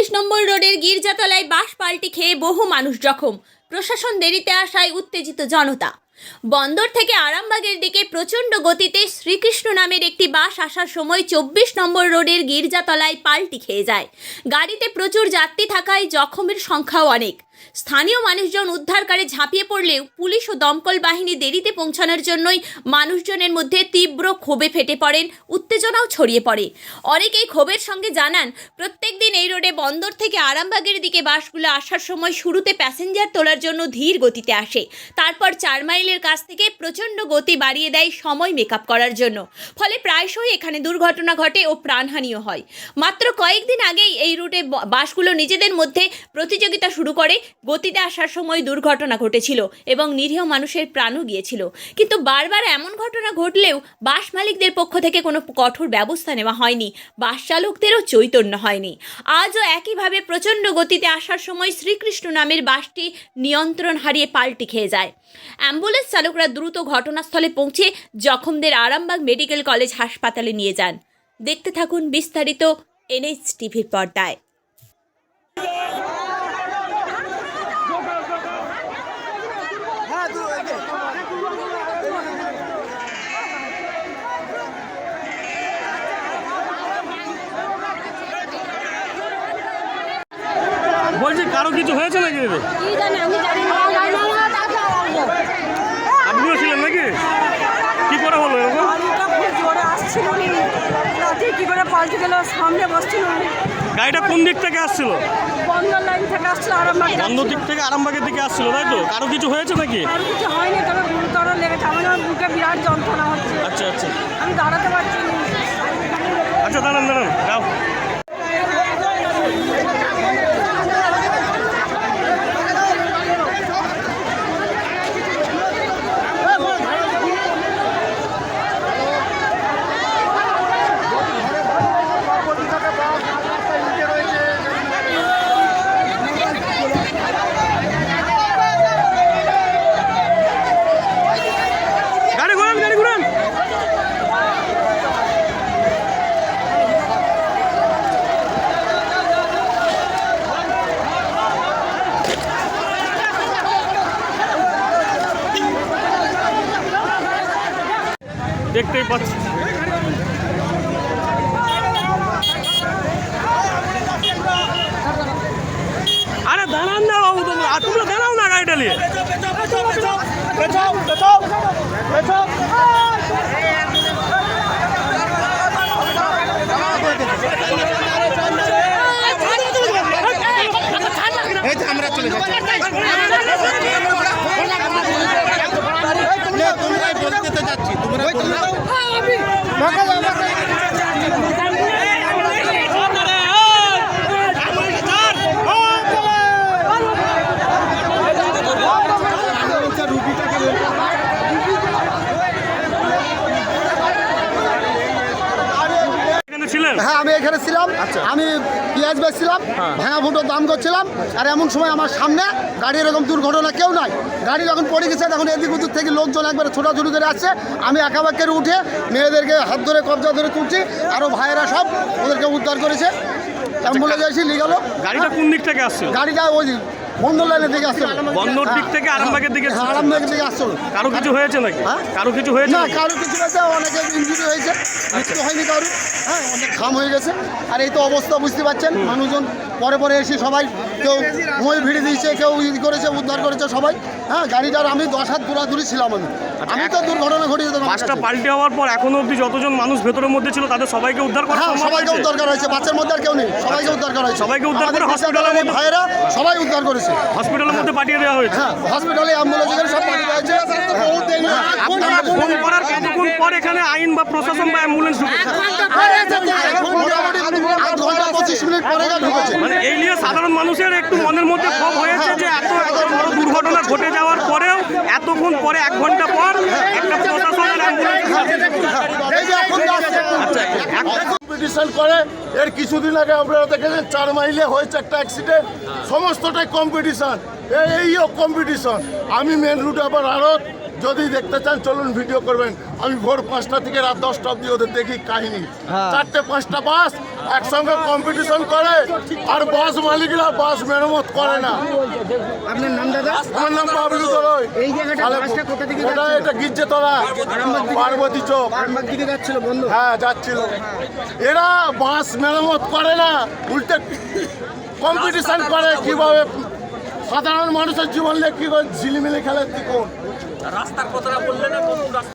২৪ নম্বর রোডের গির্জাতলায় বাস পাল্টি খেয়ে বহু মানুষ জখম। প্রশাসন দেরিতে আসায় উত্তেজিত জনতা। বন্দর থেকে আরামবাগের দিকে প্রচণ্ড গতিতে শ্রীকৃষ্ণ নামের একটি বাস আসার সময় ২৪ নম্বর রোডের গির্জাতলায় পাল্টি খেয়ে যায়। গাড়িতে প্রচুর যাত্রী থাকায় জখমের সংখ্যাও অনেক। স্থানীয় মানুষজন উদ্ধারকারে ঝাঁপিয়ে পড়লেও পুলিশ ও দমকল বাহিনী দেরিতে পৌঁছানোর জন্যই মানুষজনের মধ্যে তীব্র ক্ষোভে ফেটে পড়েন, উত্তেজনাও ছড়িয়ে পড়ে। অনেকেই ক্ষোভের সঙ্গে জানান, প্রত্যেক দিন এই রোডে বন্দর থেকে আরামবাগের দিকে বাসগুলো আসার সময় শুরুতে প্যাসেঞ্জার তোলার জন্য ধীর গতিতে আসে, তারপর ৪ মাইলের কাছ থেকে প্রচণ্ড গতি বাড়িয়ে দেয় সময় মেকআপ করার জন্য। ফলে প্রায়শই এখানে দুর্ঘটনা ঘটে ও প্রাণহানিও হয়। মাত্র কয়েকদিন আগেই এই রুটে বাসগুলো নিজেদের মধ্যে প্রতিযোগিতা শুরু করে গতিতে আসার সময় দুর্ঘটনা ঘটেছিল এবং নিরীহ মানুষের প্রাণও গিয়েছিল। কিন্তু বারবার এমন ঘটনা ঘটলেও বাস মালিকদের পক্ষ থেকে কোনো কঠোর ব্যবস্থা নেওয়া হয়নি, বাস চালকদেরও চৈতন্য হয়নি। আজও একইভাবে প্রচণ্ড গতিতে আসার সময় শ্রীকৃষ্ণ নামের বাসটি নিয়ন্ত্রণ হারিয়ে পাল্টি খেয়ে যায়। অ্যাম্বুলেন্স চালকরা দ্রুত ঘটনাস্থলে পৌঁছে জখমদের আরামবাগ মেডিকেল কলেজ হাসপাতালে নিয়ে যান। দেখতে থাকুন বিস্তারিত NH টিভির পর্দায়। বলছি কারো কিছু হয়েছে নাকি? আপনিও ছিলেন নাকি? কি করে হলো এরকম? কি করে পাল্টে গেল, সামনে বসছিল। গাড়িটা কোন দিক থেকে আসছিল? বন্দর লাইন থেকে আসছিল, আরামবাগ। বন্দর দিক থেকে আরামবাগের দিকে আসছিল, তাই তো? কারো কিছু হয়েছে নাকি? আর কিছু হয়নি, তবে গুরুতর লেগেছে। আমার বুকে বিরাট যন্ত্রণা হচ্ছে। আচ্ছা আচ্ছা আমি দাঁড়াতে পারছি না। আচ্ছা দাঁড়ান যাও। দেখতেই পাচ্ছি আরে দাঁড়ান না বাবু, তোমরা দাঁড়াও না গাড়িটা নিয়ে। আমরা চলে যাচ্ছি। তোমরাই বলতে যাচ্ছি, তোমরা হ্যাঁ, আমি এখানে ছিলাম। আমি পেঁয়াজ বেচছিলাম, ভাঙা ফুটোর দাম করছিলাম। আর এমন সময় আমার সামনে গাড়ি, এরকম দুর্ঘটনা কেউ নাই। গাড়ি যখন পড়ে গেছে তখন এদিক ওদিক থেকে লোকজন একবারে ছোটাছুটি করে আসছে। আমি একাবাক্যের উঠে মেয়েদেরকে হাত ধরে কবজা ধরে তুলছি, আরও ভাইয়েরা সব ওদেরকে উদ্ধার করেছে। অ্যাম্বুলেন্স এসে নিয়ে গেল। গাড়িটা কোন দিক থেকে আসছে? গাড়িটা ওই বন্দর লাইনের দিকে আসছে। বন্দর দিক থেকে আরামবাগের দিকে? আরামবাগের দিকে আসছে। কারো কিছু হয়েছে নাকি? কারো কিছু হয়েছে? না, কারো কিছু হয়েছে, অনেকের ইনজুরি হয়েছে, মৃত্যু হয়নি কারো। হ্যাঁ, অনেক ঘাম হয়ে গেছে। আর এই তো অবস্থা, বুঝতে পারছেন। মানুষজন পরে এসে সবাই কেউ মই ভিড়ে দিয়েছে, কেউ করেছে, উদ্ধার করেছে সবাই। হ্যাঁ, গাড়িটার আমি 10 হাত দূরাদূরি ছিলাম। আমি তো দুর্ঘটনা ঘটিয়ে যেতাম। বাসটা পাল্টে হওয়ার পর এখনো অবধি যতজন মানুষ ভেতরের মধ্যে ছিল তাদের সবাইকে উদ্ধার করা? হ্যাঁ, সবাইকে উদ্ধার করা হয়েছে। বাচ্চার মধ্যে আর কেউ নেই, সবাইকে উদ্ধার করা হয়েছে। সবাইকে উদ্ধার করে হসপিটালের মধ্যে ভাইয়েরা সবাই উদ্ধার করেছে। হসপিটালের মধ্যে পাঠিয়ে দেওয়া হয়েছে। হ্যাঁ, হসপিটালে অ্যাম্বুলেন্স সব পাঠিয়ে দেওয়া হয়েছে। আপনারা ফোন করার কতক্ষণ পর এখানে আইন বা প্রশাসন বা অ্যাম্বুলেন্স ঢুকেছে? মোটামুটি 8 ঘন্টা 25 মিনিট পরে ঢুকেছে। মানে এই নিয়ে সাধারণ মানুষের একটু মনের মধ্যে ক্ষোভ হয়েছে যে এত বড় দুর্ঘটনা ঘটে যাওয়ার পরেও এতক্ষণ পরে 1 ঘন্টা পর একটা প্রশাসনের অ্যাম্বুলেন্স। কম্পিটিশন করে। এর কিছুদিন আগে আপনারা দেখেছেন 4 মাইলে হয়েছে একটা অ্যাক্সিডেন্ট। সমস্তটাই কম্পিটিশন, এইও কম্পিটিশন। আমি মেন রুটে আবার আরও, যদি দেখতে চান চলুন ভিডিও করবেন। আমি ভোর 5টা থেকে রাত 10টা অবধি ওদের দেখি কাহিনী 4-5টা বাস একসঙ্গে কম্পিটিশন করে আর বাস মালিকরা বাস মেরামত করে না। আপনার নাম দাদা? আমার নাম বাবলু দলই। এই জায়গাটা বাসটা কোথা থেকে ওটা এটা গির্জেতলা পার্বতী চক। আরামবাগ দিকে যাচ্ছিল বন্ধু? হ্যাঁ যাচ্ছিল। এরা বাস মেরামত করে না, উল্টে কম্পিটিশন করে কিভাবে সাধারণ মানুষের জীবন নিয়ে কি করে ঝিলিমিলি খেলে কি কোন রাস্তার কথাটা বললেন